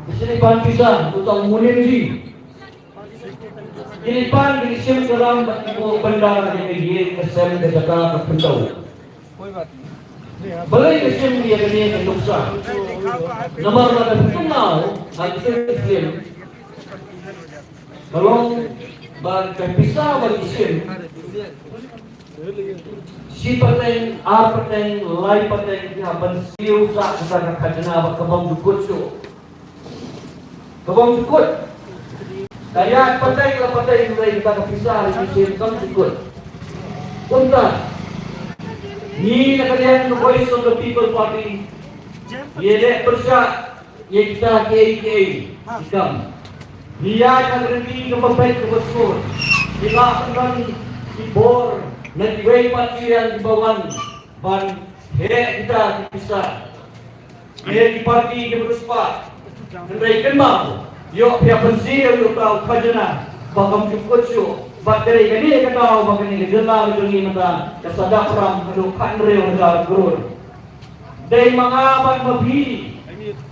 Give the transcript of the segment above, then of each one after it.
Kesinipan pisang utang munim ji. Kinipan kinisim dalam benda yang dia kesem dedaka kepentau. Balai kesim dia kini kenduksa. Nomor ada kenal hal kesim. Kalau berpisah bagi kesim. Si pateng, A pateng, lai pateng, haban siu sa kesana kajana kebang dukut su. Kebang dukut. Kaya pateng la pateng mulai kita kepisah di kesim kebang dukut. Punta. Ni nak kalian the voice of the people party. Ye le bersyak ye kita KK ikam. Dia akan berhenti ke pembait ke besur. Kita akan dibor dan diwai parti yang dibawan ban kita dipisah. Ye di parti ke beruspa. Kendai kembang. Yo pihak pensir yo tahu kajana. Bakam cukup su. Bakari kani kataw bakani gela dungi mata kasadak ram kaduk kanreo hadar gurun dai mga ban mabi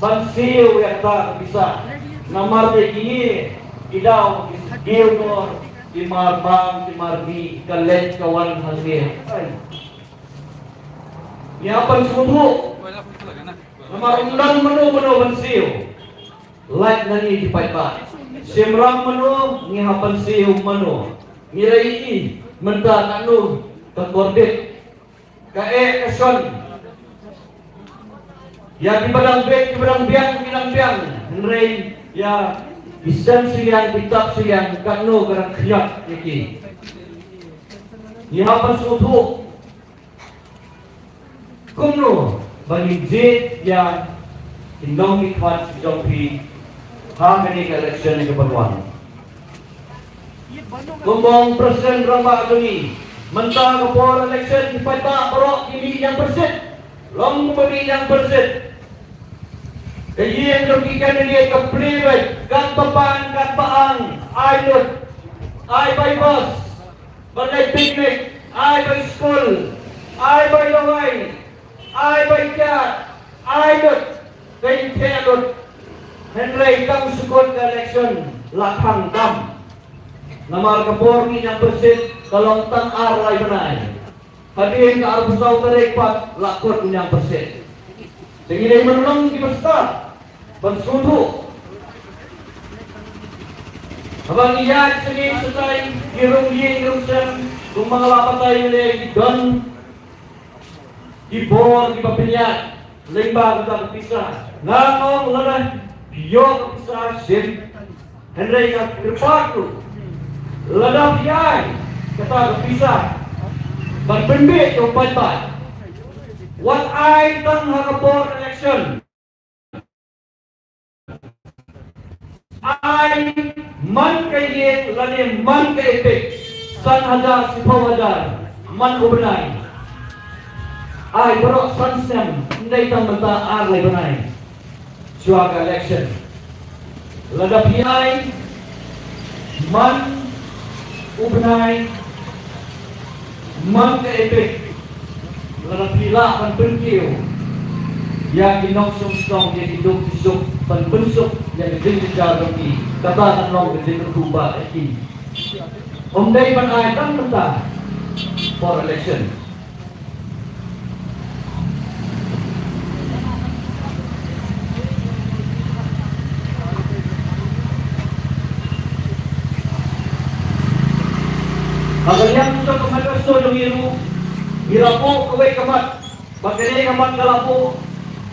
ban siu yakta bisa namar de kini idaw giunor timar bang timar di kalet kawan halge ya pan sudu namar undang menu ban siu like nani di paipa simram menu ngihapan siu menu ngirai menta kanu kekorbit kae kason ya di badang bek di badang biang nrei ya bisan siang kitab siang kanu garang khiat iki ya apa sudu kumno bagi jit ya indong ikhwan jompi hameni election ke perwan kumbang presiden ramba duni mentang kepor election dipata perok ini yang persit long beri yang persit kaya yang rugikan dia kepliwet kat papan kat paang aidut ay by bus balay picnic ay by school ay by laway ay by cat aidut kaya tenadut henry kang sukot ke election lakhang dam namar kapor ni yang bersih kalau tang arlai benai hadir ke arbusau terekpat lakot yang bersih dengan menolong di besar bersudu abang iya sini setai girung sen kumang lapatai le don di bor di papinyak lembah kita berpisah ngangong lerah biok berpisah sim henry yang kerpat tu ladang yai kata berpisah berpembik ke empat what I tang hakapor election I man kaya lani man kaya pek san hajar sipau hajar man ubenai I berok sansem ndai tang menta arlai benai suaga election ladang yai man ubenai man keepek lara pila pan penkiu yang inong sung yang hidup disuk pan bensuk yang jeng jaga ki kata tanong jeng rumba iki omdai pan ai tang menta for election Agaknya kita kemarin sudah miru, mirapu kawai kamat, bagani kamat kalapu,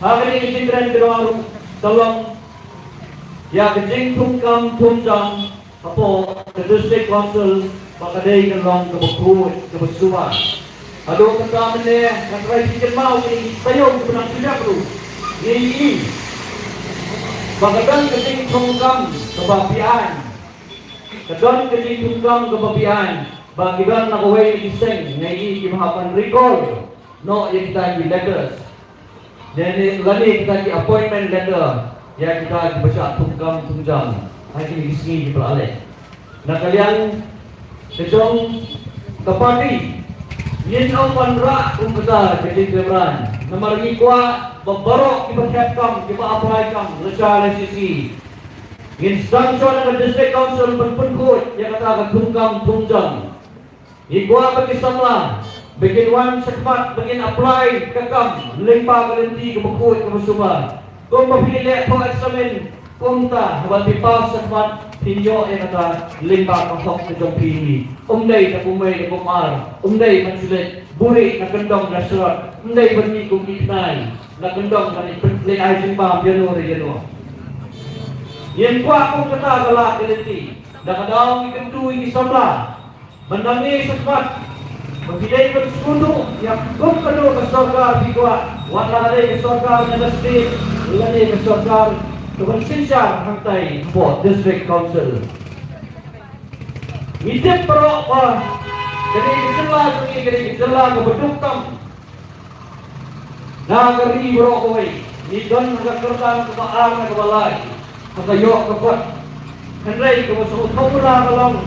agaknya kecindran kedoaru, tolong ya kecing tungkam tunjang, apa the district council, bagani kalong kebuku kebesua. Aduh kata mana, yang terakhir kita mau ini tayo benang tidak perlu, ini bagadan kecing tungkam kebapian, kedon kecing tungkam kebapian. Bagian nak away iseng ngai kimahapan recall no yang kita di letters dan lagi kita di appointment letter ya kita dibaca tunjang hari ini di pelale nak kalian sejong ke parti yin au pandra kumputar jadi keberan na marigi kwa babaro ibahet kam iba-apply kam lecah LCC. Instruction ng District Council berpungut yang kata tungkam tungjang. Igwa bagi samla, bikin wan cepat, bikin apply kakam, limpa kalenti kebukut kemusuma. Kung mapili po eksamen, kumta habang pipas cepat, tinyo yang kata limpa kahok ke jong pini. Umday na kumay na kumar, umday mansulit, buri na kendong na surat, umday berni kumiknay, na kendong na ipentli ay jimbam, yano. Yang kuat pun kata galak kalenti, dah kadang ikentu ini samla. Menangis cepat, Mengidai bersekutu yang kumpul ke surga bikuat, wakalai ke surga negeri, ulangi ke surga kebersihan hantai buat District Council. Hidup perok pun, jadi kejelah kebedukan. Nagari berok koi, nidon kekertaan kebaar kebalai, kekayok kekuat, kendai kebersekutu pula kalau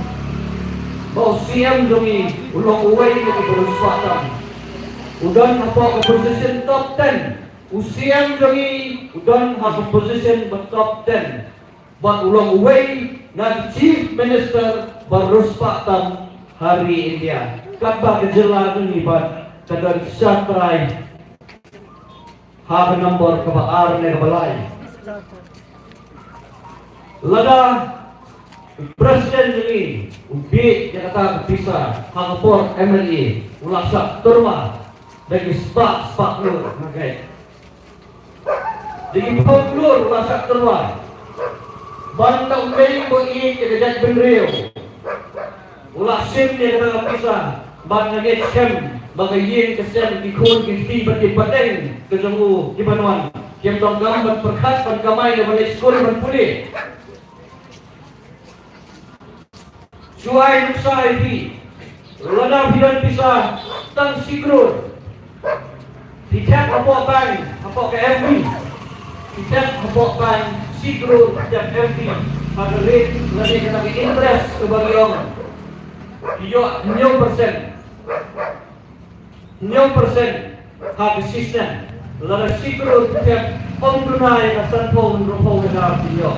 bau siam demi ulang uai ke keberuswatan. Udan apa ke position top 10. Usiam demi udan apa position top 10. Buat ulang uai na Chief Minister beruswatan hari India. Kata kejelah demi buat kadang syatrai hak nombor kebaar ne balai. Lada Presiden ini ubi yang kata bisa hangapor MLE ulasak turma bagi spak nur makai jadi penglur ulasak turma banta ubi bagi kejadian benrio ulasim yang kata bisa banta ngecem bagi yin kesem dikun kinti bagi pateng kejamu di Banuan yang tonggam berperkat berkamai dan balik sekolah berpulih. Suai nuksa ini, lada bidan pisah, tang sikrur, tidak apa bang, apa ke MV, tidak apa bang, sikrur, tidak MV, agar rate lagi kena interest kepada orang, iyo 9%, harga sistem, lada sikrur tidak tunai asan pun rupau dengan iyo,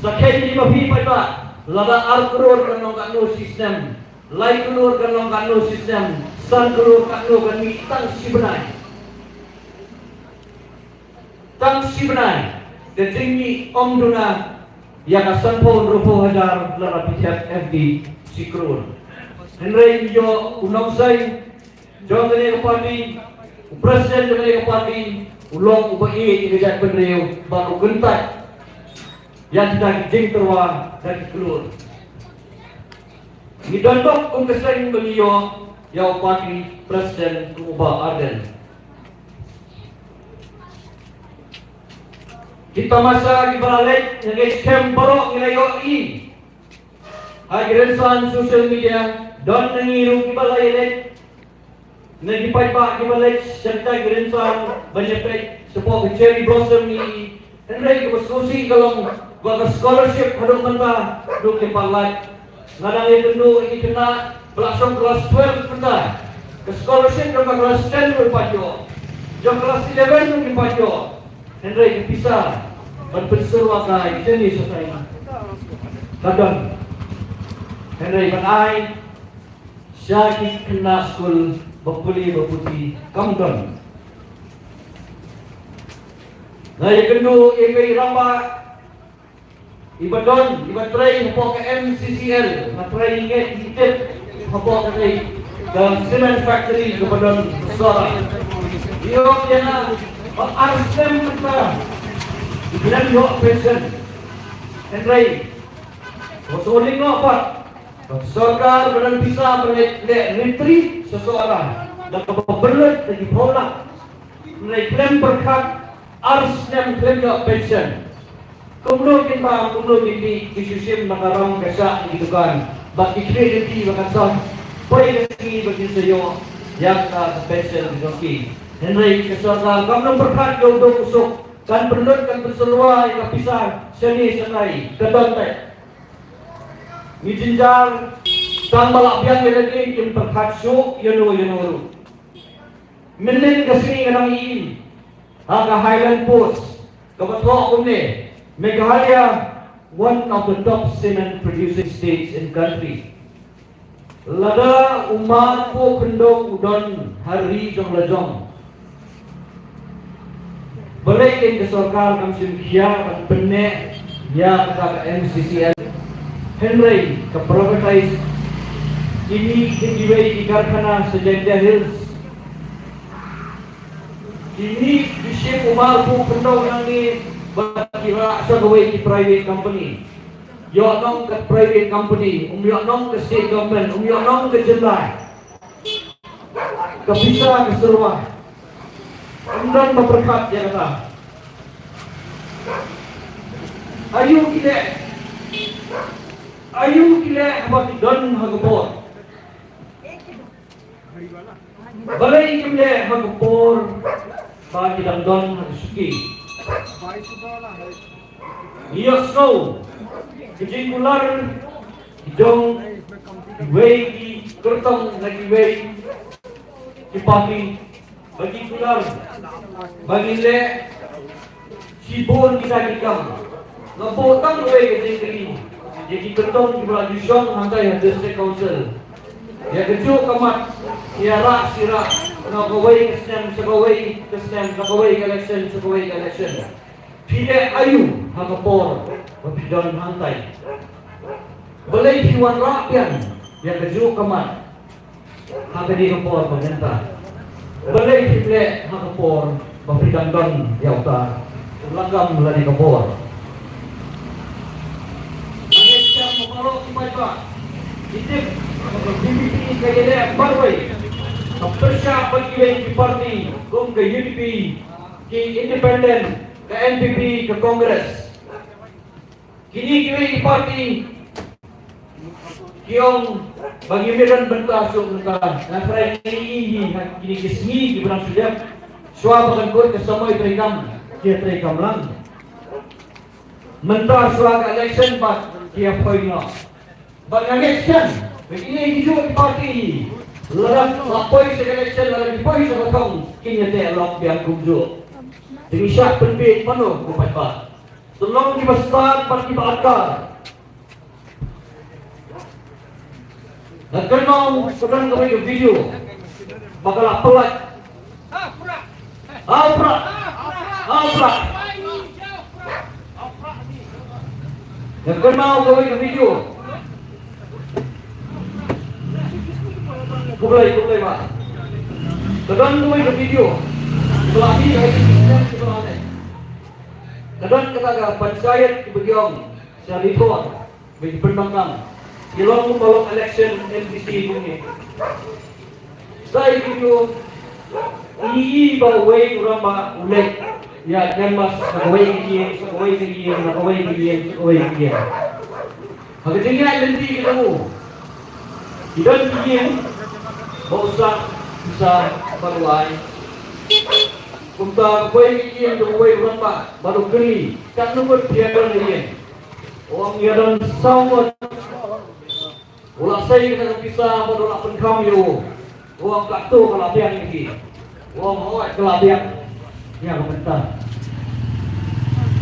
sakit ini mahi pada. Lada arkurur kanong kanu sistem, lai kulur kanong kanu sistem, san kulur kanu kami tang sibnai, ketinggi omduna yang asan pun rupo hajar lara pihak FD sikrur. Henry yo unong say, jom tani kapati, presiden tani kapati, ulong ubai ikijat penriu baru gentak. Yang kita jing terwa dari keluar. Didondok kesan beliau yang parti Presiden Kuba Arden. Kita masa di balik yang scam borok nilai i. Akhirnya social media don nengiru di balik nagi paipa di balik serta gerensan banyak support cherry blossom ni. Henry kebesusi kalau buat scholarship hadung mentah duk di parlat ngadang itu ini kena belasong kelas 12 mentah ke scholarship ke kelas 10 berpajo jam kelas 11 berpajo Henry kepisah berperseru akai jenis sesuai kadang Henry benai syaki kena school berputih kamdon nah yang kedua ibai rambak Ibadon, ibatray hapo ke MCCL, matray inget itit hapo ke cement factory ke Badon Sora. Iyo yan na, mag-arsem na, ibilan yo pension. Henry, masuling mo pa, pag-sorkar, badan bisa, retreat sa Sora, nagpapabalot, nagipolak, nag-claim berkat, arsem claim yo pension. Kumulogin isusim nakarang kasa itukan bak ikrediti bakasan pwede lagi bagi sayo yang special doki Henry kesarga kamnong berkat do usok kan bernut kan berselua yang pisah seni senai kedonte mijinjar kan balak biang lagi yang berkat syuk yanu Menen kasing kanang iin. Haka Highland Post. Kabatwa ko ni. Meghalaya, one of the top cement producing states in country. Lada umat po kendong udon hari jong lajong. Balikin ke sarkar kang simkiya at penne ya kata MCCL Henry ke privatize ini diwei di Karkhana Sejahtera Hills. Ini disyip umat po kendong yang ni bakira sa gawin di private company. Yonong ke private company, yonong ke state government, yonong ke jelai. Kepisa ke seruah. Undang memperkat dia kata. Ayu kile abad don hagapor. Balai kile hagapor bagi don hagsuki. Iya snow. Kejing ular hijau way di kertong lagi way di pagi bagi ular bagi le sibon kita dikam ngepotong way kejing kiri jadi kertong di bulan Jun hantai district council ya keju kamat ya rak sirak nakaway kesem election Pile ayu hagapor Pidon hantai Balai piwan rakyat yang keju kamat Hagadi kapor pemerintah Balai pile hagapor Pidon don yauta Langgam melani kapor Nangis siap memarok ibadah Itip BBP kaya barway Persya bagi parti Kum ke UDP Ke independen ke NPP ke Kongres. Kini kini parti kiong bagi medan bentas yung naka nafray ini kini kismi di berang sudah suap akan kuat kesamai terikam dia terikam lang. Mentas suap election pas dia poinnya. Bagi election begini hidup di parti. Lalu lapoi election lalu dipoi sebetong kini dia lok biang kumju. Jadi syak penbit penuh kupat-kupat. Tolong dibesar pada akar. Dan kenal sedang kami video. Bakal pelat. Apra. Dan kenal kami video. Kulai pak. Sedang kami video. Belaki hari ini sebenarnya. Kadang kata panchayat kebegiong salipon bagi pendangkang. Ilong balong election MPC ini. Saya video ini bawa orang ba ulek ya kan mas kawai ini. Hak tinggal nanti ketemu. Tidak begini. Bisa berlai. Kumta koi kian tu koi berapa baru keli kan nombor tiada lagi. Orang yang sawat, ulah saya kita bisa baru nak penkam yo. Orang kat tu kelabian lagi. Orang awak kelabian yang penting.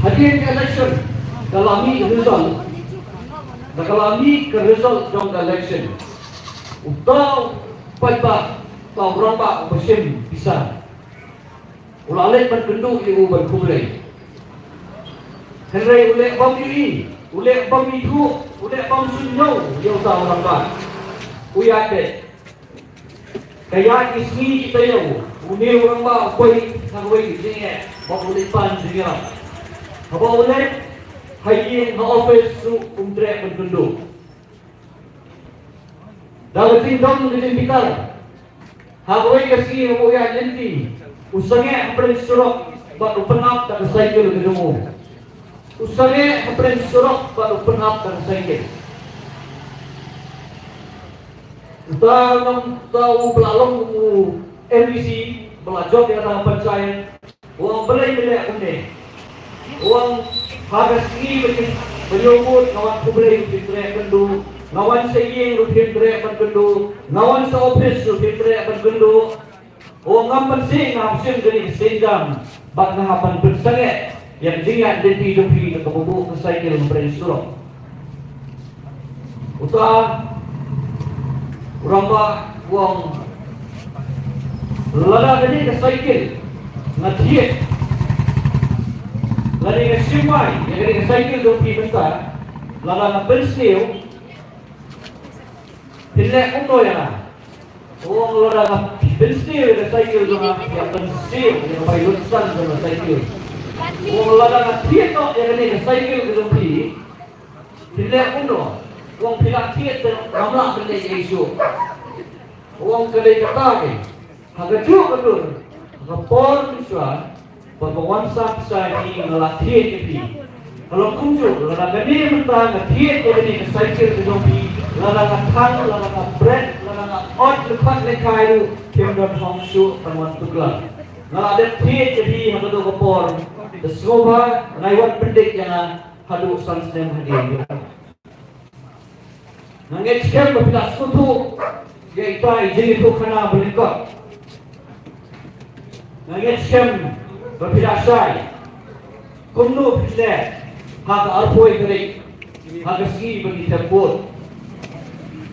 Hadir ke election kalami result. Kalami ke result jong election. Utau paipa tau berapa persen bisa. Ulah alek bergenduk di ubah kumulai. Henry ulek bom ini, ulek bom itu, ulek bom sunyau, dia tahu orang kan. Uyat deh. Kayak ismi kita yang, uni orang bah, koi, nagway, jadi, bom ulek pan jadi. Apa ulek? Hayin na office su umtrek bergenduk. Dalam tingdong di pikal. Hagway kasi uyat nanti. Usangnya apres surok baru penap dan cycle ketemu. Usangnya apres surok baru penap dan cycle. Tahu belalong MBC belajar di dalam panchayat. Uang belai kene. Uang harga sini menyebut kawan kubelai fitrek kendu. Ngawan saying rutin trek bergendu. Ngawan sa office rutin trek bergendu. O ngam pensing ngam sim gani sendam bak ngahapan bersanget yang jingat dan hidupi ke bubuk ke cycle berisulah. Utah orang bak uang lada gani ke cycle ngatiet lada ke simai yang gani ke cycle dopi bentar lada na pensil pilih untuk yang uang lada na pensil ke cycle doang yang pensil yang bayi lutan ke cycle uang lada na tiet yang gani ke cycle ke dopi pilih untuk uang pilih tiet ramlah pilih isu uang kedai kata ke harga cukup betul rapor misal bahwa saya ini ngelatih ini kalau kunjung lada gani mentah ngatiet jadi ke cycle ke dopi lada kang lada bread lada oat lepas lekai itu kemdon hongsu teman tukar ngalada tiet jadi harga do rapor semoga ngaiwan pendik yang hadu sansem hadir nangit sekian berpindah sekutu yaitu jadi itu kena berikut nangit sekian berpindah say kumnu pindah harga arpoi kerik harga segi bagi terbut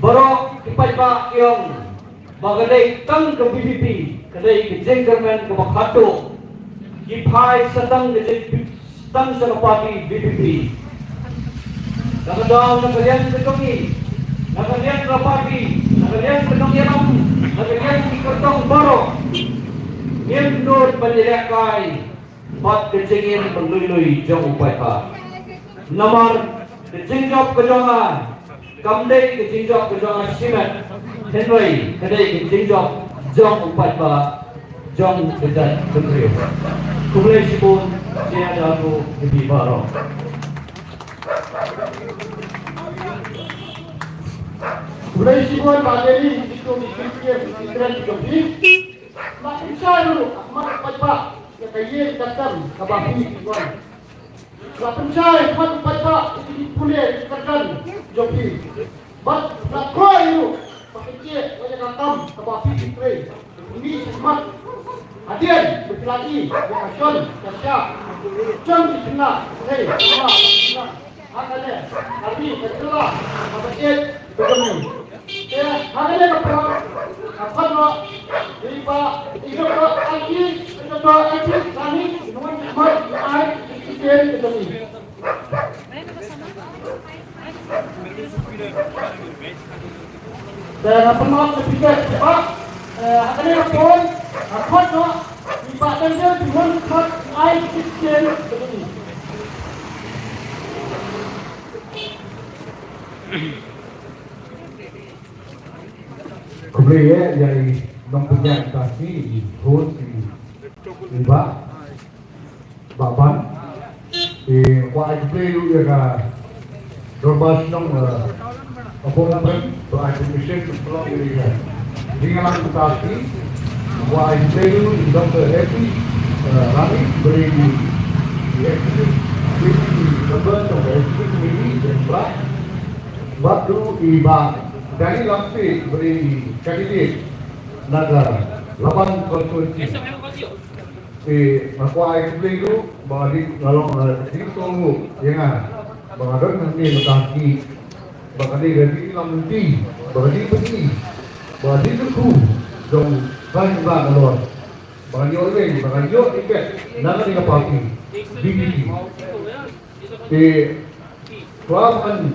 baru kipai yang bagadai tang ke BBP kedai ke jengkerman ke Makato kipai sedang ke tang senopati BBP nakadaw na kalian ketongi nakalian rapati nakalian penongyaram nakalian ikartong baro Yendor penyedakai bat kecengin berlui-lui jauh upaya ka namar kejengjok kejongan kamdei kejengjok kejongan simet henry kedai kejengjok jauh upaya ka jauh kedat kendri kumulai sipun siya dalu lebih barong kumulai sipun bagay itu mikir pikiran juga mak insya dulu mak pajak ya kaye katam kabahi tuan mak insya mak pajak ini pulih katam joki mak nak koi dulu pakai cie wajah katam kabahi putri ini semat hadian berlagi ya asyol kasya jam di tengah hei tengah hakane tapi ketelah apa cie begini ya hakane keperang apa lo Iba, itu lagi, itu lagi, kami nomor ai ikan itu ni. Dan penolak ketiga, Pak, ada pun, apa tu? Iba tender dengan kat ai ikan itu ni. Kemudian dari mempunyai kaki di hol di bak baban di kuat itu juga berbahasa nong apa namanya berbahasa Indonesia pulau ini dengan kaki kuat itu juga happy rami beri di lepas sampai ini dan berat waktu ibak dari lampi beri kandidat naga 8 konstitusi makuai itu bahwa di kalau di tunggu ya bahwa ada nanti mutasi bahwa di ganti lampi bahwa di pergi bahwa di tuku dong banyak banget bahwa di orang bahwa di ikat naga di kapal BBT Kuaman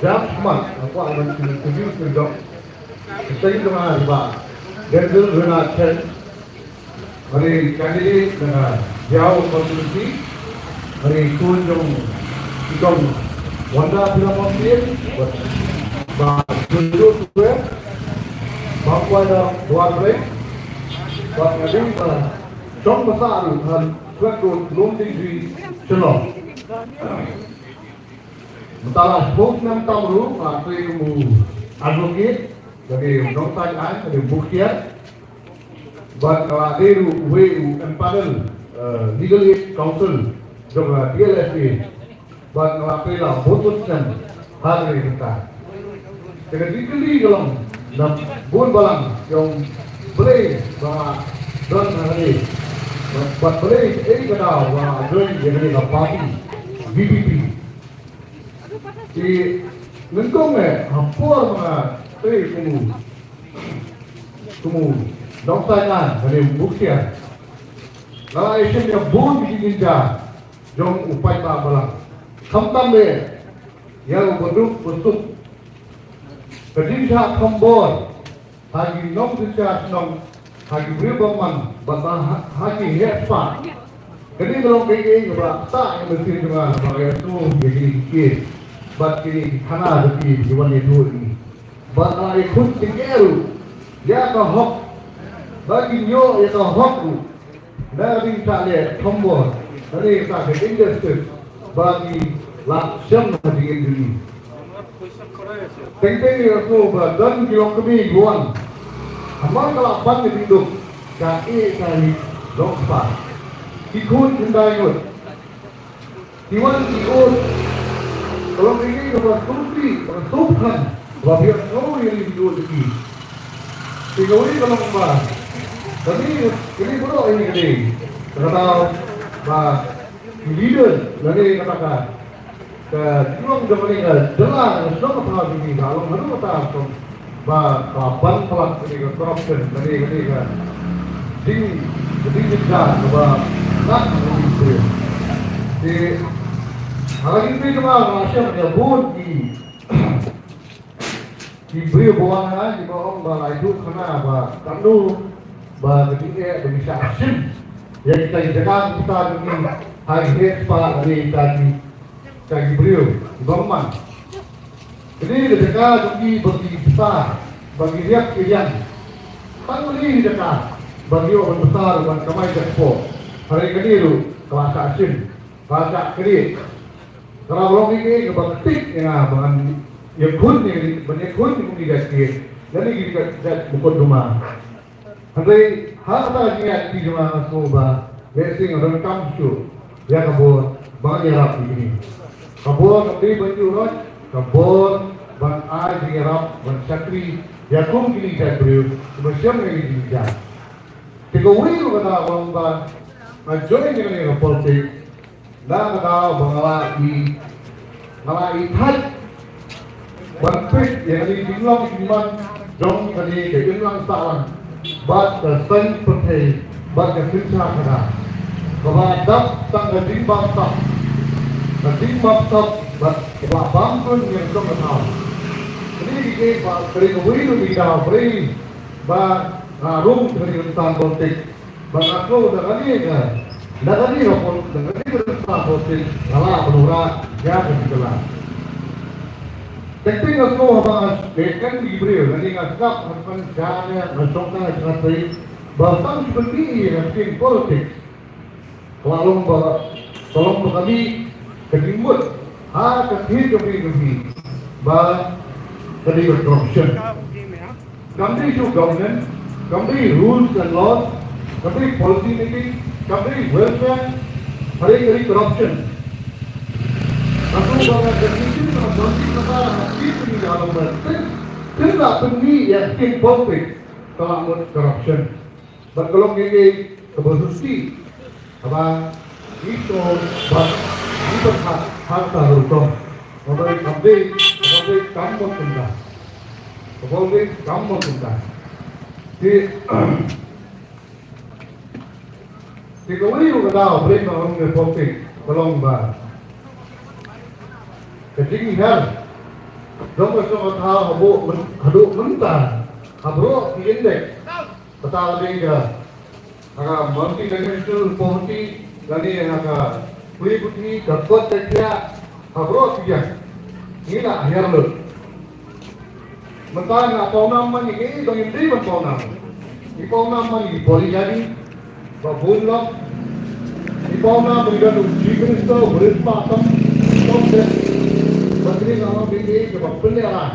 jam smart aku akan tujuh sejak kita itu mana riba dan itu benar kan hari kandidat dengan jauh konstitusi hari kunjung ikon wanda bila mampir bah tujuh tujuh bahwa ada dua break bahwa ada trong besar hal suatu belum tinggi celok Mentara buk nam tamru atau ilmu advocate dari nonton an dari buktian buat kaladeru weu empanel legal aid council juga DLSA buat ngelapela putuskan hari kita dengan dikeli dalam bun balang yang boleh bahwa dan hari buat beli ini kena wah join jadi party BBP di nengkong hampur mana kamu dongsakan dari buktian kalau Asian yang bun bikin ninja jom upaya balang kambang yang bentuk kedinsa kambor hagi nom dinsa nom hagi berbaman bapa hagi hepa jadi kalau begini juga tak yang mesti juga bagai itu jadi kir bat kiri kana tapi jual itu ini bat ikut tinggal ya kahok bagi nyo ya kahok dari tali kambor dari tak industri bagi laksam hagi ini Tengteng aku badan kilong kami guan. Amal kelapan di hidup kaki kali dokter. Ikut kendayut. Tiwan ikut. Kalau ini kepada sumpi, pertukan. Wabiak kau yang hidup lagi. Tiga ini kalau membahas. Tapi ini bro ini gede. Kata bah leader lagi katakan. Julung zaman ini jelas semua pernah begini kalau mana kita ban pelak ini corruption ini kan jadi kita coba nak begitu di hari ini cuma masih menyebut diberi bawahan di bawah bahwa itu karena apa kamu ketika bisa asin yang kita jaga kita ini hari ini hari tadi kaki beliau di Bangman. Jadi dekat bagi besar bagi riak kirian. Kan ini dekat bagi orang besar dan kamai jakpo. Hari ini lu kelas asin, kelas kiri. Kalau orang ini kebatik ya bangan ya kun ni banyak kun ni mungkin jadi. Jadi kita bukan rumah. Hari harta dia di rumah semua. Lesing orang kampus ya kabur bangan ya rapi ini. Kabur kembali berjurut, kabur bang ai dirap bang sakri, yakum kini saya beriu, macam ini dia. Tiga wih kata bang majuin dengan yang politik, dah kata bang malai thad, bang pit yang di Jinglang Jingman, jom kini ke Jinglang Sawan, bat kesan pertai, bat kesinca kena, bahwa dap tangga Jinglang tak. Nanti maksud bangkun yang kau tahu. Ini kita beri kewinu kita beri rum dari tentang politik. Aku dah kali rapor dengan ini tentang politik. Kalah penura ya begitulah. Tapi aku bahas dekan diberi. Nanti ngakak akan cara masukkan strategi bahkan seperti yang politik. Kalau kami kelimut, kami corruption. Kami governance, kami rules and laws, kami policy making, kami welfare, hari corruption. Aku bahkan kelimut, kami ini dalam berarti tidak penting yang perfect kalau corruption. Kalau ini kebetulan apa itu itu harta hukum. Kemudian kamu tunda. Kemudian kamu tunda. Di kemudian kita beri orang republik Kolomba. Ketinggian. Jom tahu haduk mentah. Habro indeks. Betul dia. Agak multi-dimensional poverty. Jadi agak Putih dapat dia habro dia. Ini lah akhir lu. Mentang apa nama ni? Ini dongin dia apa nama? Ini apa nama ni? Boleh jadi babun lah. Ini apa nama berikan ujian itu berispatam. Sampai menteri nama beri kepada pelajaran.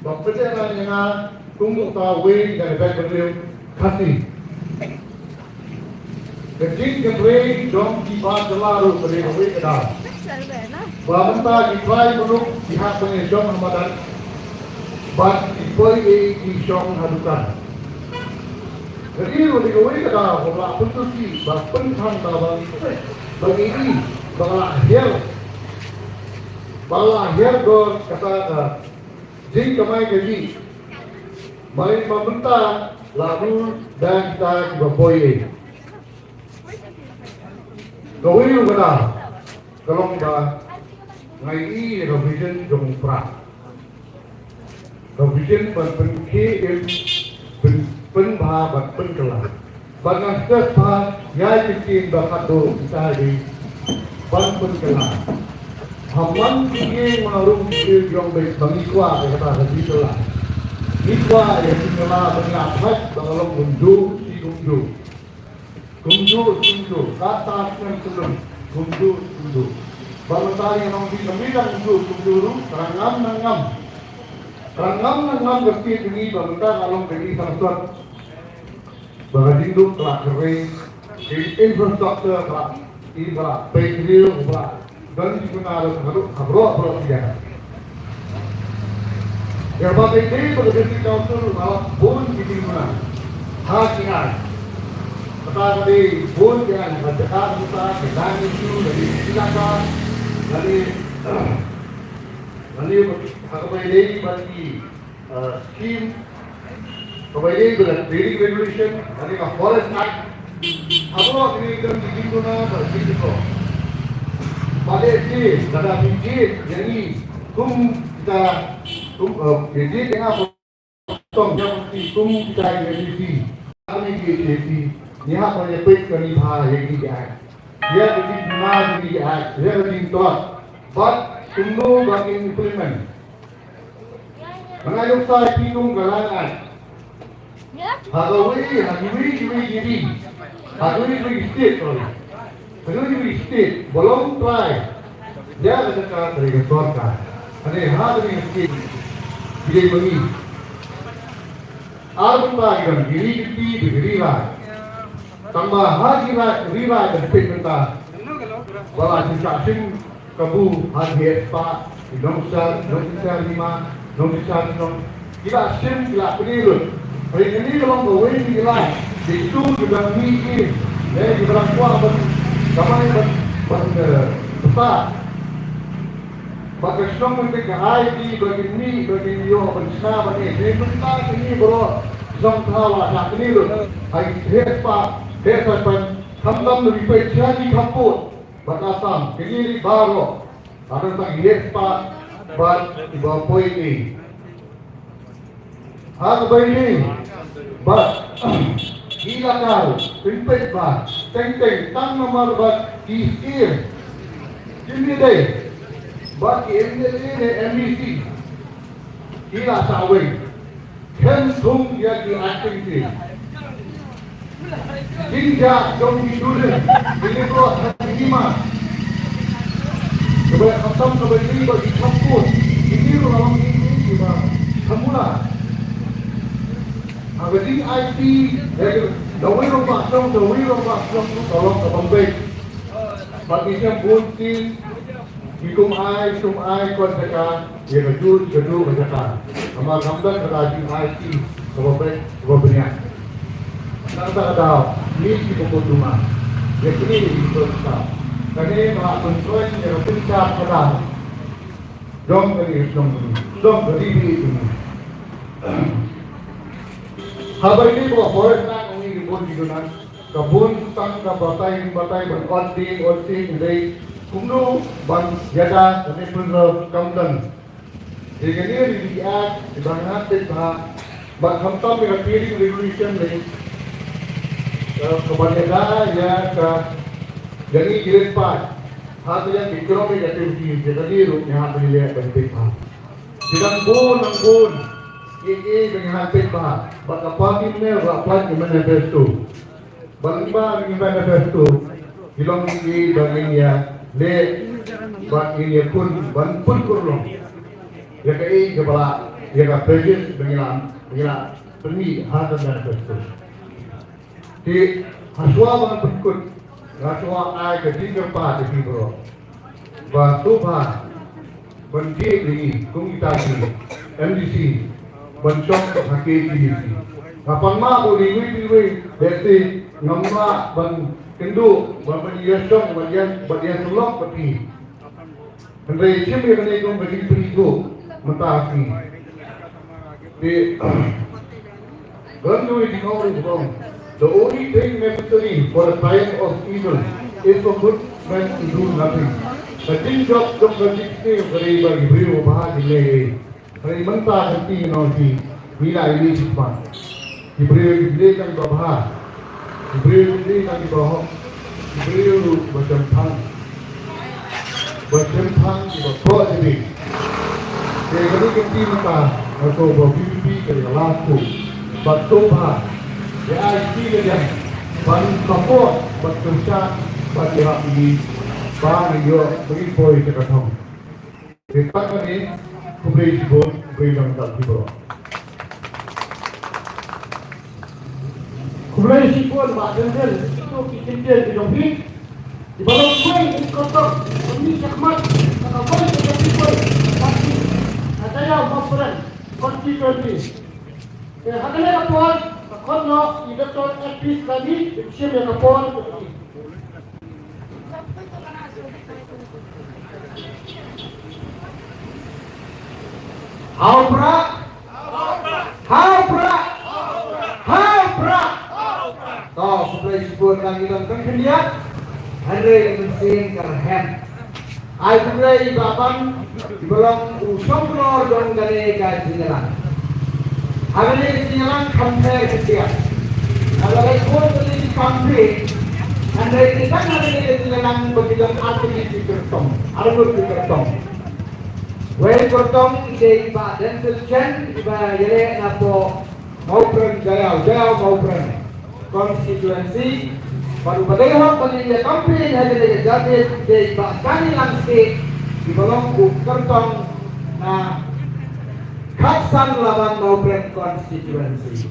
Pelajaran yang tunggu tahu dan baik beliau kasih. Kecil keberi jom kibat selalu beri ke dalam. Bamenta kibai menuk pihak pengesyong Ramadan. Bat kibai di syong hadukan. Jadi waktu kau ini kata kalau betul sih, bahkan kalau bagi ini balahir gor kata jing kamai gaji, main meminta lalu dan kita berboy. Kau ini kata kalau kita ngai ini revision jong pra, revision berbentuk penbah berkelah. Banyak sekali yang bikin bakado kita di berkelah. Haman tinggi menurut diri yang baik bagi kuah kata berkelah. Ikwa yang berkelah mengapas dalam gundu si gundu kata yang sebelum gundu. Balutari yang di kemidan gundu terangam berarti ini balutari kalau bagi sangat Bagadindo telah kering, infrastruktur telah ini telah petrol telah dan juga harus dia. Yang penting ini berdiri council malah pun di mana hakikat. Kata tadi pun yang berdekat kita dengan itu dari silakan dari ini bagi scheme. Kemudian building regulation, dari forest act, apa ini kan begitu na begitu. Pada ini, ada biji, jadi kita biji dengan potong yang kita jadi kami jadi ni apa yang baik kami bahaya dia. Dia jadi mana dia jadi tuan, but tunggu bagi implement. Mengayuh saya hitung galangan. Hagawai state, belum try. Dia katakan dari keluarga. Ada hari state dia bagi. Alhamdulillah kan diri lah. Tambah hari rira dan penta. Walau sing kabu hari espa, nomsar lima, nomsar kita sim kita penilun. Hari ini kalau bawa ini nilai, itu juga mikir, di berang kuah kamai besar. Bagi semua mereka ID bagi yo bersama bagi ini bentar ini bro, sampai saat ini loh, hari hebat hamdam lebih baik jadi kaput, bakasan ini baru, ada tak hebat, di bawah poin ini. Hal ini, gila kau, pimpin teng tang nomor isir, ini deh, bagi MBC, gila sawing, kentung dia di aktiviti, jinjak jom dulu, ini bro lima, kemudian khatam ini bagi kampus, ini orang ini cuma semula. Agadi IT, dawai rumah tolong ke pembek. Bagi siang buntin, hitung ai konsekan, ya gedung konsekan. Amal gambar kerajin IT ke pembek, kebanyakan. Kita ada misi pembunuhan. Jadi ini kita. Kami telah mencoba yang pintar pedang. Dong dari itu. Hal ini bahwa forest land ini kebun tang batai berkonting dari kumdu ban jada dan preserve kauntan. Jadi ini dia dibangun dengan hamtam dengan building regulation dari kebanyakan ya ke jadi gilir part hal yang economic activity jadi rumah beliau bentuk sedang bun ini dengan hampir bah, bakal ini rapat di manifesto. Bangsa di manifesto, hilang ini baginya le, baginya pun kurang. Ya kei kepala, ya kapten bagian peni hati manifesto. Di haswa banget berikut, haswa ay ketinggal pa di bro. Basuhan, benci ini, kung kita ini, MDC. Bencong pakai ini, Kapan ma boleh diwe berarti ngamma ban kendu ban yasong ban sulok pati. Andai siapa yang naik kong bagi perigo mataaki. Di gandu di kau ini bang. The only thing necessary for a time of evil is for good men to do nothing. But job bagi kita bagi beri bahag le. Hari mentah hati nasi bila ini cepat. Diberi kan babah, diberi kan di bawah, diberi macam tang di bawah jadi. Jadi kita minta atau berbibi ke laku, bertobat, ya itu dia. Ban kapot, bertusah, berjihad ini, ban yo beri poin terkatong. Kita ni kubri sebut, kubri dalam tak dibawah. Kemudian sipun mak dendel itu kita di dompet di bawah kuih di kotor ini sakmat kakak kuih kita sipun pasti ada yang masalah konstitusi ada yang kapal kono di doktor eksis lagi siapa yang kapal Haupra toh supaya sebut kami tentang dia hari yang mesin kerhem ay supaya bapan belum usung lor dong gane kajilan hari ini kajilan compare kesiap kalau ikut dari compare hari ini kan hari ini kajilan bagian arti di kertong arbut di kertong well kertong di badan seljan di bayar napo mau pren jauh mau pren konstituensi baru bagaimana penilaian kampanye hari ini jadi di kami langsung di bawah kertong na khaksan lawan mau brand konstituensi.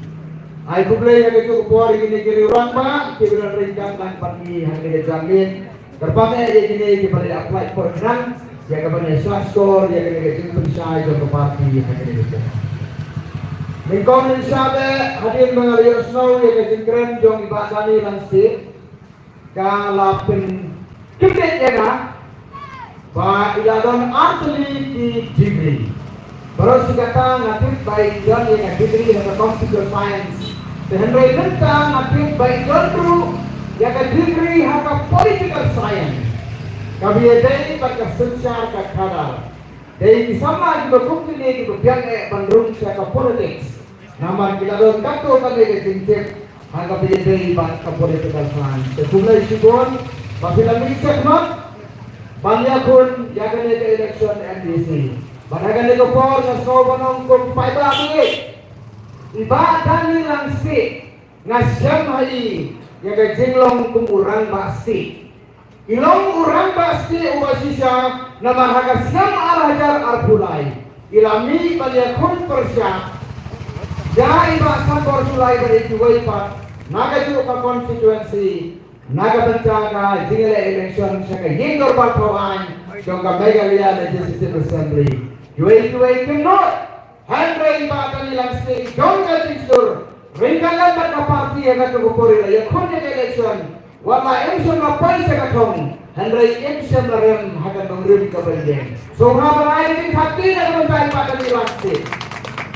Aku beli yang itu kuari ini kiri orang pak, kiri rencang dan pagi hari ini jamin terpakai dia ini diberi apply program, dia kepada sasor, dia kena jemput saya ke parti hari ini. Mengkon insyaallah hadir mengalir snow yang kejengkren jong ibadani langsir kalapin kebet jaga ba iladon artli di degree baru sigata ngatit baik dan yang degree yang computer science dan renta ngatit baik dulu yang degree haka political science kami ada pada secara kadar dari sama juga kumpulan ini berbiang bandung secara politics nama kita don kato kami ketingkat hangga PDP ban political science sekulai sibon apabila micek mat banyak pun jaga ke election NDC banagan ke por na so banong kung paiba bi ibadah ni langsi ngasyam hai jaga jinglong kumurang basti ilong urang basti ubasisya nama haga syam al-hajar al-bulai ilami baliakun persya Jai bahasa Borsulai dari Juwai Pak, naga juga konstituensi, naga pencaga jingle election saka yingor Partawan, jongka Megalia Legislative Assembly. Juwai kenot, Henry Pak nilang stay, jongka tingsur, ringkalan pada parti yang akan kupuri ya kunyek election, wala emson mapai saka tong, Henry emson larem hakan mengirim ke Bendeng. So habar air hati dan mentai Pak nilang stay.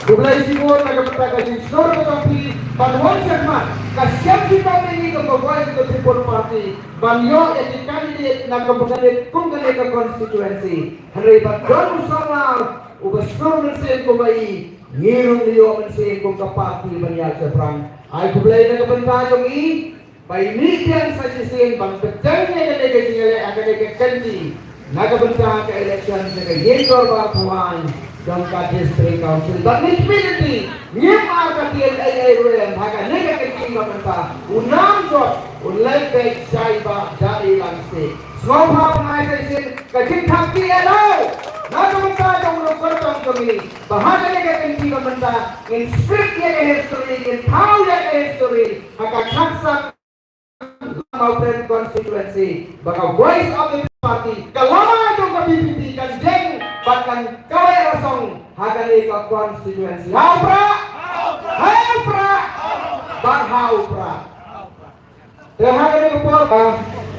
Kulai sibuk nak bertakat seluruh ketompi bantuan sermat kasihan kita ini kebawa itu tribun parti banyo yang kandidat nak kemudian kungkali ke konstituensi hari badan usaha ubah seluruh mesin kubai ngirung liyo mesin kung parti banyak seberang ay kulai nak bertakat ini by media sajisin bang betulnya yang negasinya akan kekanti nak bertakat election sebagai yengkor batuan Jangka District Council, but municipality, nyem arka TLA ruem, haga nega keking mamenta, unam jot, unlai baik saiba dari langsi. Semua pengai sesin, keking thaki elau, naga menta jong lokortong kami, bahaga nega keking mamenta, in spirit ya history, in power ya history, haga khaksak maupun konstituensi, baka voice of the party, kalama jong KBBP kan jeng bahkan kawai rasong haga ni ke konstituensi. Haupra, Barhau pra. Terhadap kepor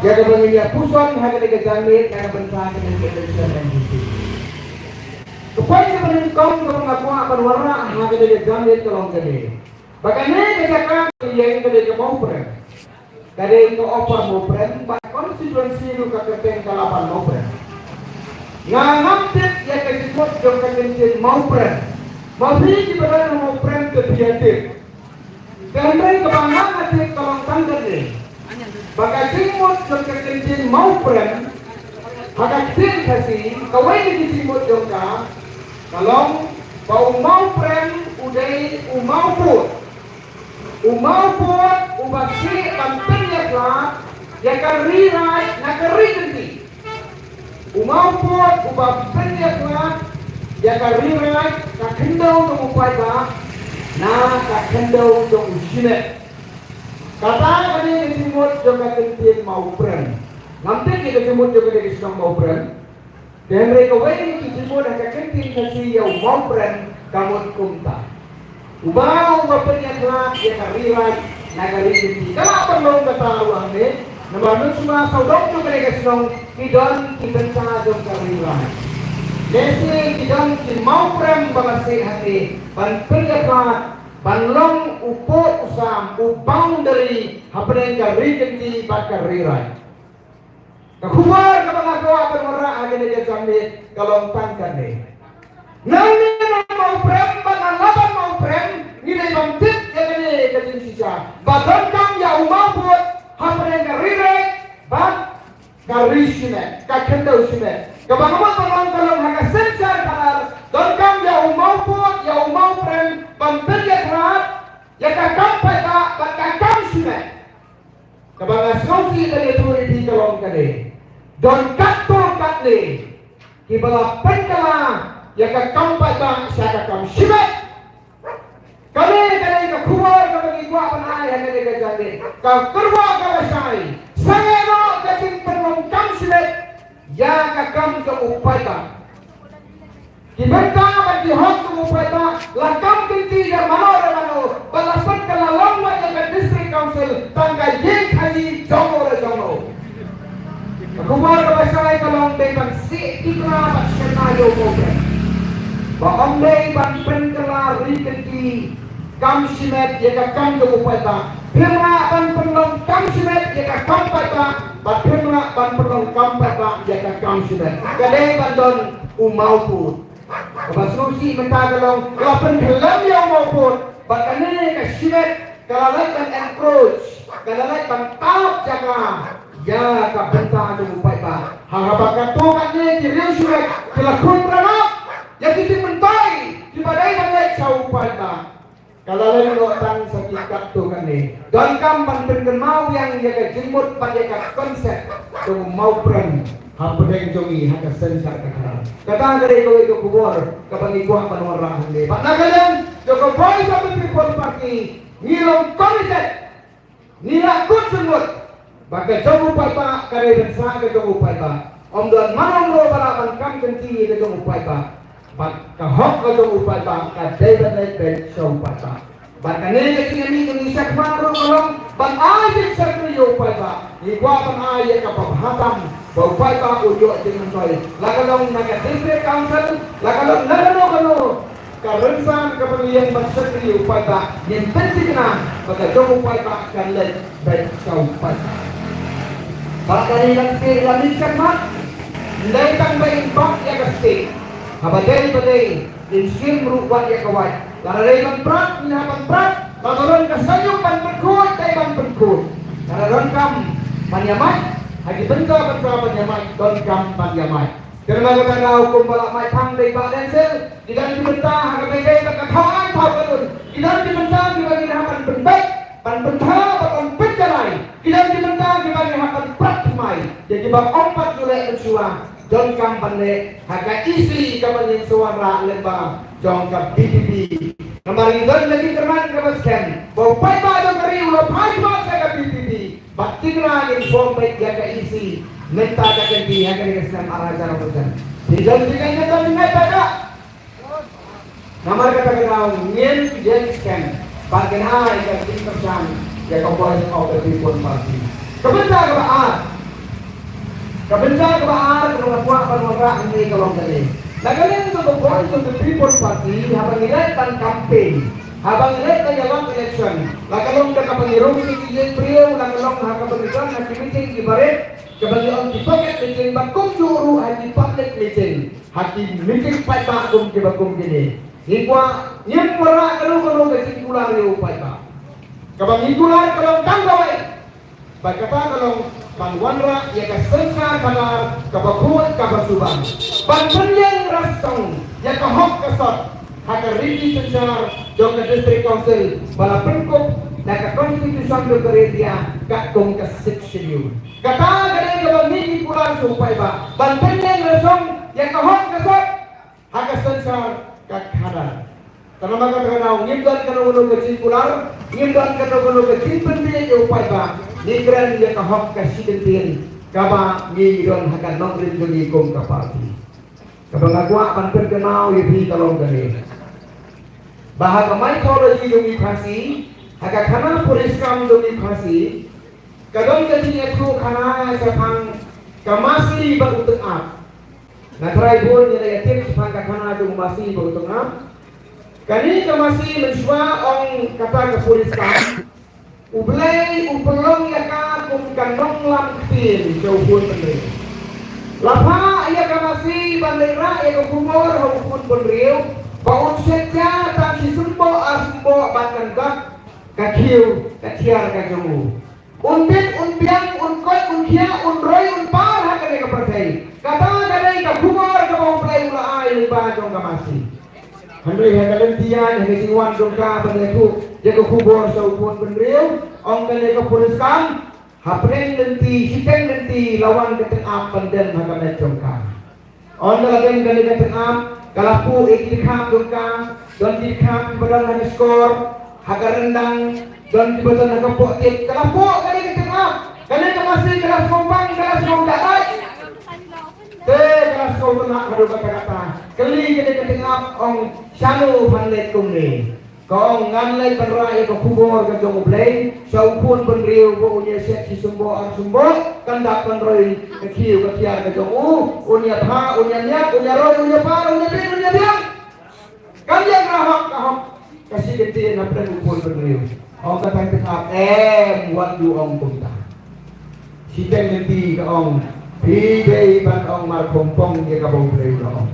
jaga penginya puson hanya dijamit karena bentar dengan ketentuan NDC. Kepada sebenarnya kaum mengaku akan warna hanya dijamit kalau gede. Bagaimana kejakan yang gede mau brand. Gede itu oper mau brand, konstituensi itu kakek kalapan mau brand. Ngamtit ya kesemput jom kakek mau brand. Mau beli di badan mau brand kebiadir. Karena kebanggaan adik kalau tangga deh. Bagai timut jom kakek mau brand. Agak tim kasih kawai di timut jom ka. Kalau bau mau brand udai umau put. Umau put ubasi kampenya lah. Ya karirai nak kari Umau put ubah penjatuhan ya karirai kakendau untuk upai ba na kakendau untuk usine kata kani kesimut juga kentin mau brand nanti kita kesimut juga dari sedang mau brand dan mereka wajib kesimut dan kentin kasih yang mau brand kamu kumta ubah penjatuhan ya karirai na kari kalau perlu ketahuan ni namun semua saudara juga mereka sedang tidak dibenca jom karirai. Desi tidak mau prem balasi hati, ban penjabat, ban long upo usam, upang dari hapren kari di bat karirai. Kakuar kapag agawa bermara agak dia jamit kalau tangkan ni. Nanti mau prem, ban laban mau prem, nilai bangkit ya kini kecil sisa. Badan kang ya umau buat hapren karirai, ban Karishine, kakenda usine. Kabangamat penonton hanga sensar kanar. Donkam ya umau put, ya umau prem, banter ya kerat, ya kakam peta, kakam sine. Kabangas ngausi dari turi di kolong kade. Don kato katne, kibala penkala, ya kakam peta, ya kakam sine. Kali kakuar kabagi gua panai hanga dega jande. Kakurwa kabasai. Sangero kacing penongkam silet ya kakam ke upaita dibenta bagi hok ke upaita lakam kinti ya mano balasan ke lalong wajah ke district council tangga yeng haji jomo aku mau kabasai kalong depan si ikla paksena yo mobre baong day ban penkela rikinti kam silet ya kakam ke upaita Pirma ban penong kam sinet jika kam pata, bat pirma ban penong kam pata jika kam sinet. Kadai bandon umau put. Kabas rusi mentagalong lapan kelam yang mau put. Bat kane ke sinet kalalai ban encroach, kalalai ban tap jaka. Ya kabenta ada upai ba. Harapakan tu kane kiriu sinet kelakun beranap. Ya titik mentai di badai bandai cau upai ba. Kalau lain orang sakit tu kan ni, dan kampan mau yang jaga jemut pada konsep tu mau brand, hampa yang jongi hanya sensar kekal. Kata dari kau itu kubur, kapagi kuah penuarang ni. Pak Nagalan, joko boy sampai people party, ngilong komited, nilak kut jemut, bagai jongu paipa, kare bensa ke jongu paipa. Om dan manong lo balapan kam kenti ke jongu paipa. Bat kahok ka jong upay ba ka David Lake sa upay ba bat kanina kinami Indonesia kmaro kolong bat ayat sa kriyo upay ba igwa pan ayat ka pabhatam ba upay ba uyo dengan toy lakalong naga-district council lakalong nalano karensan kapamilyan bat sa kriyo upay ba yung pensi na baga jong upay ba ka Lake sa upay ba bat kanina kinami kmat hindi tang bayin bak ya kasi Habadai insim ruwat ya kawat. Lalai prat, minapan prat. Kakaroon kasayong panperkut, tay panperkut. Kakaroon kam panyamay. Hagi benta panyamay, don kam panyamay. Karena kata hukum balak mai pang dari badan sel. Tidak dibenta, hagi begay kakakawan tau kalun. Tidak dibenta, dibagi hapan penbaik. Panbenta, bakon penjalai. Tidak dibenta, dibagi hapan prat mai. Jadi bak 4 Julai bersuah. Don kampane haka isi kampanye suara lemba jong ka BBB kemarin don lagi kerman kabaskan bau pai ba don kari ulo pai ba sa ka BBB bakti na inform baik ya ka isi menta ka ganti haka ni kasam araja rabusan di don diganya don ngai pada nomor kata kata ngien jen scan Bagian hai ke intersan ya ke voice of the people party. Kebencana kebaat. Kebencana kebaat kalau buat penolak ini kalau tadi. Nah kalian itu ke voice of the people party habang nilai tan campaign. Habang nilai tan jalan election. Lah kalau kita kapangirong si Kijen Priyo lah kalau kapangirong na meeting ibarat kebagian di paket meeting bakum juru haji public meeting. Haji meeting pai bakum ke bakum gini. Hingga nyem wala kalau kasi kular yo pai ba. Kabang ikular kalau tanggawai. Bagata kalau pangwanra ya kasensa kana kabakuat kabasuban. Banpenyen rasong ya kahok kasot. Haka rigi senjar jong ke district council bala pengkop na ka konstitusi do Korea ka kong ka section yun. Kata gani kabang ikular so pai ba. Banpenyen rasong ya kahok kasot. Haka sensar kakada. Karena maka terkenal ngimdan kana ulo ke circular, ngimdan kana ulo ke timpendia ke upai ba. Nigran dia ka hok ka sidentin. Kaba ngidon hakan nongrin duni kong ka parti. Kaba ngagwa pan terkenal yepi talong gani. Bahaga mythology dumi phasi, haka kana polis kam dumi phasi. Kadang kadinya tu kana sapang kamasi ba utek ap. Na try bol ni ya tips pang kana dumi masih ba utek ap. Kani kamasi menswa ong kata ke polis kam. Ublay upelong ya ka kum kanong lamtin jauh pun penri. Lapa ya kamasi bandera ya kumur hukun penriu. Baun setya tak si sumbo asumbo batkan gak kakiu katiar kajamu. Unbit unbiang unkoi unkia unroy unpar hakane kapertai. Kata kadai ka kumur ka baun play ula ai ba jong kamasi. Handai hakalan tian hakalan wan jong ka banyaku jaga kubur saupun penriu. Ong kene ka polis kam hapren nanti sikeng nanti lawan ketengap pandan hakamet jongka. On lagi kene ketengap kalapu iktikam jongka don dikam badan hanya skor hagar rendang don dibadan nakapok tip kalapu kene ketengap kene masih kelas kompang kelas kompang kelas kompang kado kata kali kene ketengap ong shalu panlet kumni. Kong nganlay panraya ka kubor ka jong ublay sa upon panriyo ko unya set si sumbo ang sumbo kandak panroy ka kiyo ka tiar ka jong unya ha unya nyak unya roy unya par unya bin unya biang kanyang rahak kahok kasi genti na pran upon panriyo ong katang tetap wadu ong punta si teng genti ka ong pibay ban ong markompong ya ka bong panriyo ka ong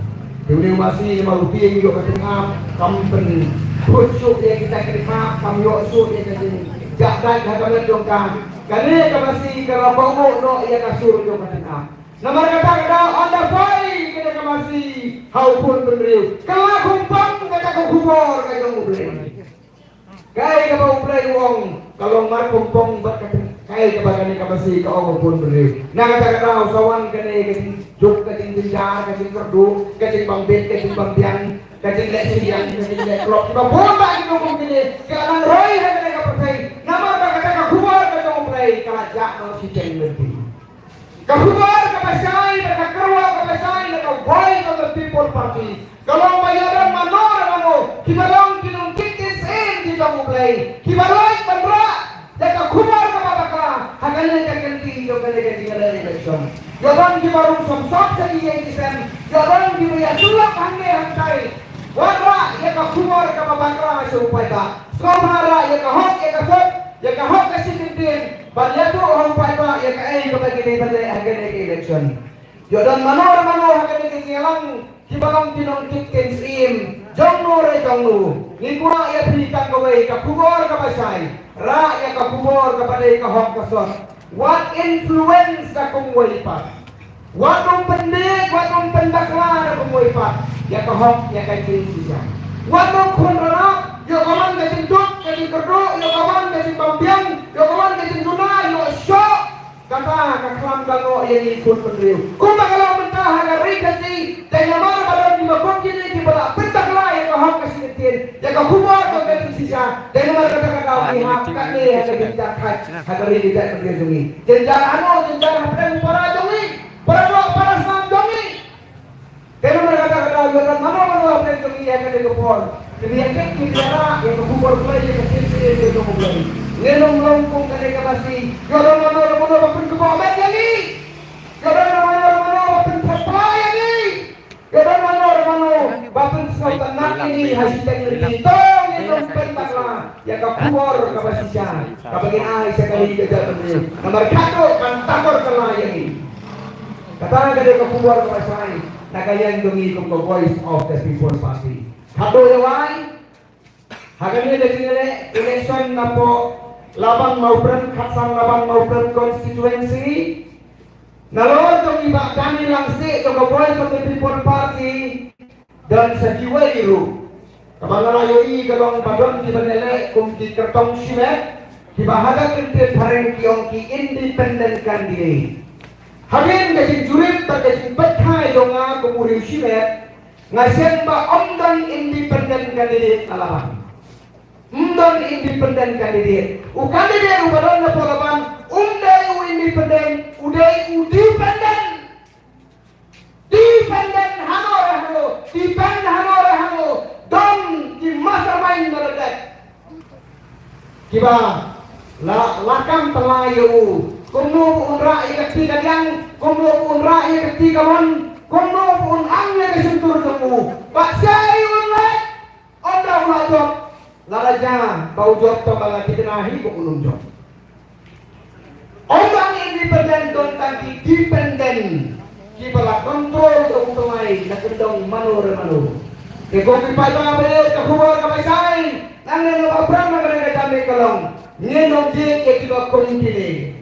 Yung masih maluti yung katengap kampen pucuk yang kita terima kami yosuk yang kasi jakdan hakalan dong ka kani ka masih kalau bawo no iya kasur yung katengap namar kata kada onda boy kini ka masih haupun penriu kala kumpang kata ka kubor ka yung ublay kay ka ba ublay wong kalau mar kumpong bat kay ka ba kani ka masih ka haupun penriu na kata kada usawan kani juk kating tinjar kating kerdu kating bangbet kating bangbian kating lek siang kating lek klok ba bomba itu mungkin kalang roy hanya ka percay nama ka kata ka kubar ka jong play kala jak no si teng lebih ka kubar ka pasay ka kerwa ka pasay ka boy ka the people party kalau bayaran manor mano kibalong kinung kitis di jong play kibalong pandra Jika kubar ka babaka hagalan ka kanti yo kale ka tingala election Yoran di barung somsok sa iya kisen yoran di ya sulak hange hantai wara ya ka kubar ka babaka sa upay ka somara ya ka hok ka sitintin balyato orang upay ka ya ka ay ka gini bale hagalan ka election yoran manor hagalan ka tingalang kibalong tinong kitin sim jongno ngikura ya berikan kawai ka kubar ka basay ra ya ka kubor kepada ka hok kasot what influence ka kung waipat watong pendik watong pendakla na kung waipat ya ka hok ya ka siya watong kunrana yo kaman ka sinduk ka kerdo yo kaman ka simbambiang yo kaman ka sinduna yo syok kata ka klam dango ya ni kun pendriu kung bakalaw mentah hagari kasi tayamar balon di mabong kini di bala pendakla ya ka hok ka sinitin ya ka kubor ka siya dahil naman kata-kataw ihap kami hagabindak hagari tidak terjungi jenjar jenjar hapren para jungi para sam jungi dahil naman kata-kataw yoran mano hapren jungi hagari kupon Kebiasaan kita yang kubur play yang kecil yang kubur play. Ngelong longkung kali kabasi. Jorong mana bapun kebawa ni. Jorong mana bapun supply ni. Jorong mana bapun sautan nak ini hasil teknologi. Tong ngelong pentaklah. Ya kubur kabasi siya. Kabagi ay sekali kejadian ni. Nomor 1 kan takor kelaya ni. Katakan kali kubur kabasi. Nagayan dumi kung voice of the People's Party. Hado yawai, hagani dari election na po laban maupun katsang laban maupun constituency. Nalod yung iba kami lang si the voice of the People's Party dan sa Jiwairu. Kamalalayo i galong badon di banele kung di kartong simet, di bahaga kintin pareng kiyong ki independent candidate. Hagin kasi jurit ta kasi bethay dong nga kumuriw simet. Ngasyan ba omdon independent candidate alaman? Omdon independent candidate. U candidate ubalon na polaban, unday u independent, uday u dependent. Dependent hano, depend hano, don di mastermind nalagat. Kiba lakam telayu, kumu unra ikati kadang, kumu unra ikati kawan. Kono pun angnya kesentur temu. Pak saya unlek. Onda ulah job. Lalaja bau job to bala dikenahi kok ulun job. Orang independen don tadi dependen. Kibala kontrol to utumai na kendong manur. Ke kopi pada beliau ke kubur ke pasai. Nang lo abram na kana kami kalong. Nyenong je ke tiba kontine.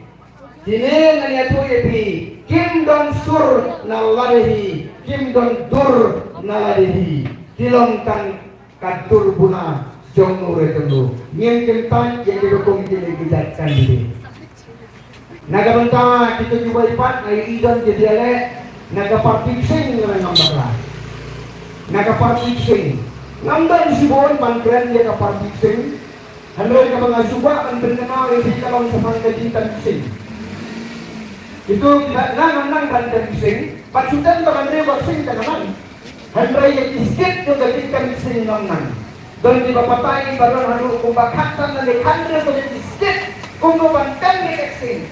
Dine nanya tu yepi. Kim don sur na lalehi, kim don dur na lalehi. Tilongkan kadur buna jong nure telu. Ngin kentan yang didukung jadi gidatkan diri. Naga bentang kita juga ipat ngai idon jadi ale. Naga partising dengan ngambaklah. Naga partising. Ngamdan si bon pankren dia ka partising. Handoi ka mga suba kan berkenal di kalong samang kajitan sing. Itu nang bandan sing, pasukan bagandre sing kanaman. Handrai yang iskit yung galikan sing nang. Doon di bapatay baron halu kung bakatan na lekandre ko yung iskit kung bantan ni sing.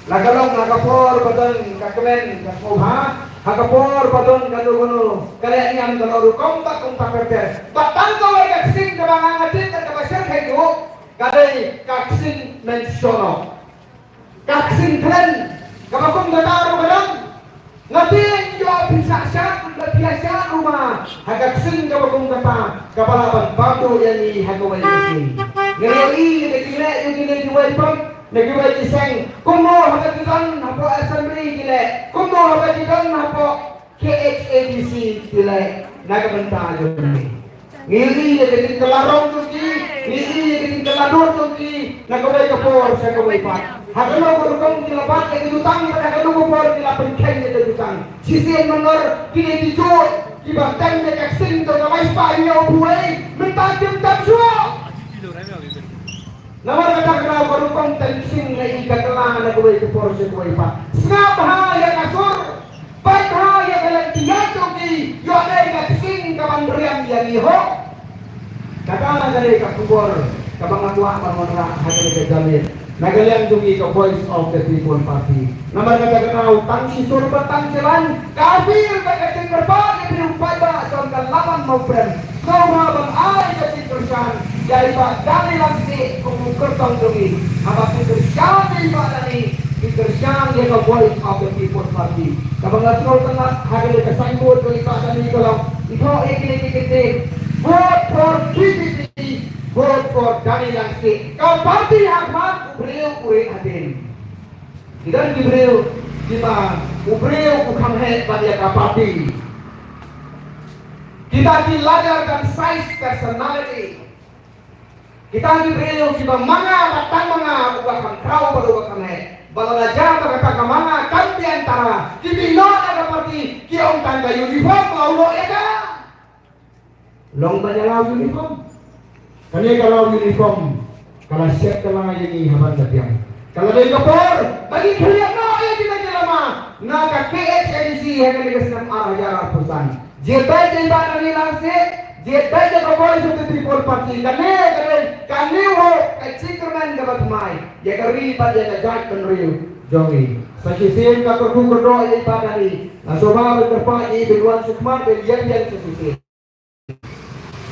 Lagalong nagapor badon kakmen kakmubha, hagapor badon galugono. Kaya iyang galoro kung takerte. Batang ko ay sing kabangangatit at kabasyan kayo. Kaya kaksin mensyono. Kaksin keren, kapag ngataro ka lang, ngatin yung pisasya, nagpiyasya rumah, hagaksin kapag kata, kapalaban bago yan ni hagaway kasing. Ngayon yung ginagawa pag, nagaway isang, kumo hagatitan hapo assembly kile, kumo hagatitan hapo KHADC kile, nagabanta yun. Ngayon yung kalarong tuki, ngayon yung kalador tuki, nagaway kapor sa gaway pa. Hagalo berukong dilapat yang ditutang pada hagalo kupor dilapan kain yang ditutang. Sisi yang menor kini dijur dibantang dekat sing to gamai spanya obuai mentajam tapsua. Nama kata kenal berukong tensing na ikatlah na gawai kupor sa gawai pa. Snap ha yang asur, baik ha yang galantiyato ki yonay katsing kamandriam yang iho. Kata na gali kapupor kabangatwa marmara hagalo kejamin. Nagalian tungi ke Voice of the People Party. Nama kata kenal tangsi surba tangsilan kafir bagaimana berbagai berupaya contoh lawan maupun kau mabang ay jadi tersan dari pak dari langsi kumukar tungi apa tersan dari pak dari tersan dia ke Voice of the People Party. Kabang ngasol tengah hari kesanggul kelihatan ini kalau itu ikut vote for PPP. Vote for Dani Langsi. Kau parti Ahmad Ubreu Uwe Adin. Dan Ubreu kita Ubreu bukan head pada parti. Kita dilajarkan size personality. Kita Ubreu kita manga batang manga bukan kau baru bukan head. Balalaja kata manga kan di antara. Dibino ada parti kiong tangga uniform laulo ya kan. Long banyak uniform. Kani kalau uniform, kalau siap kalau ini haban setiap. Kalau dari kapor, bagi kalian no ya kita jelama. Naga KHNC yang dikasih nama jarak pesan. Jebai jembat dari langsit, Dia baca ke voice of the people party. Kami ho kecikaman dapat mai. Ya kari pada kajat penriu jongi. Sesisin ka kerdu ipadani. Nasoba berdepan i beruan sukmat belian yang sesisin.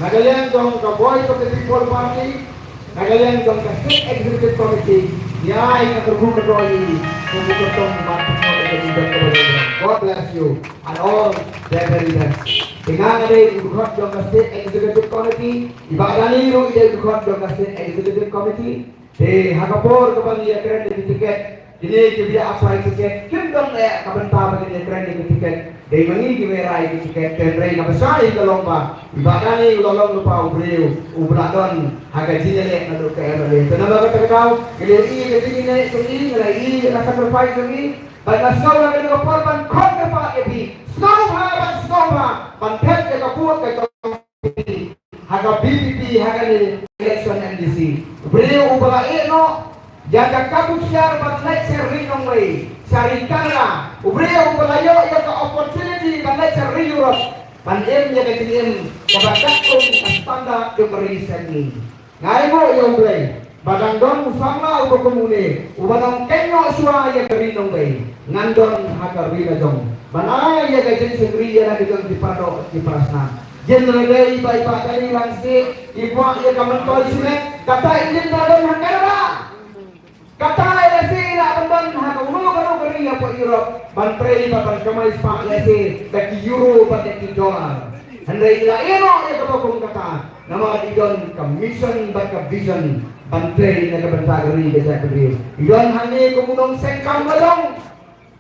Nagalian jong ka voice of the people party. Nagalian jong ka state executive committee. Ya ika kerdu i. Kumukutong God bless you and all their leaders. Dengan ada ikut jong ka state executive committee. Ibadani ru ide ikut jong ka state executive committee. De hakapor kapag iya keren di tiket. Jadi kita apply tiket, kita dong ya kabentar begini keren di tiket. Dari mangi kita rai di tiket, tenrai na besar itu lomba. Ibadah ni ulolong lupa ubreu, ubradon harga jilek nado ke erle. Kenapa kita tahu? Kalau ini kita ini sini, lagi rasa berfaid lagi. Banyak sekolah yang kita korban kau dapat ebi. Sekolah, bantet kita kuat kita. Harga BPP, harga ni election MDC. Ubreu ubala eno. Jaga kabut siar banai seri nongway sari kara ubreo balayo ya ka opportunity banai seri Europe pandem ya ka tim kabatak kong astanda ke merisani ngai mo yo play badang don musama ubo komune ubadang kenyo suwa ya kari nongway ngandon hakar rila jong banai ya ka jin seri ya na dijong dipado di prasna general dai bai pa kali langsi ibu ya ka mentol sune kata injin dalon hakara kata lesi nak bendon ha uno kari apa Europe bantrei papan kamai spak lesi bagi euro bagi dolar handai ila eno ya kapokong kata nama idon commission baka vision bantrei na kabantagari desa kedri idon hane kumunong sengkam balong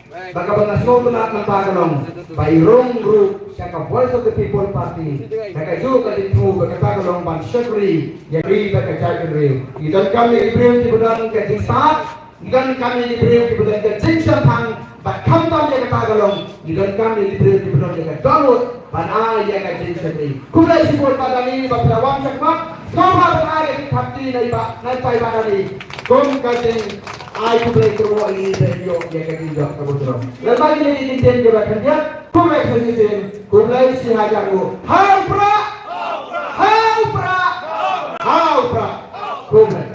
baka banasmo tunat ng pagalong bayrong group siya ka voice of the people party baka ju ka ditmu baka pagalong ban syakri yari baka chakri idon kami ibrahim di budan ka jinsat idon kami ibrahim di budan ka jinsatang bak kamtam ya ka pagalong idon kami ibrahim di budan ka download ban ya ka jinsatri kulay sipol padani baplawang sakmak soha ban di thapti na iba na paibadani kung kading ay kulay kruwa ini radio ya ka dinjo ka bodro lemagi ni dinten ke bakan dia kulay sesisin kulay si hajaru hau pra kulay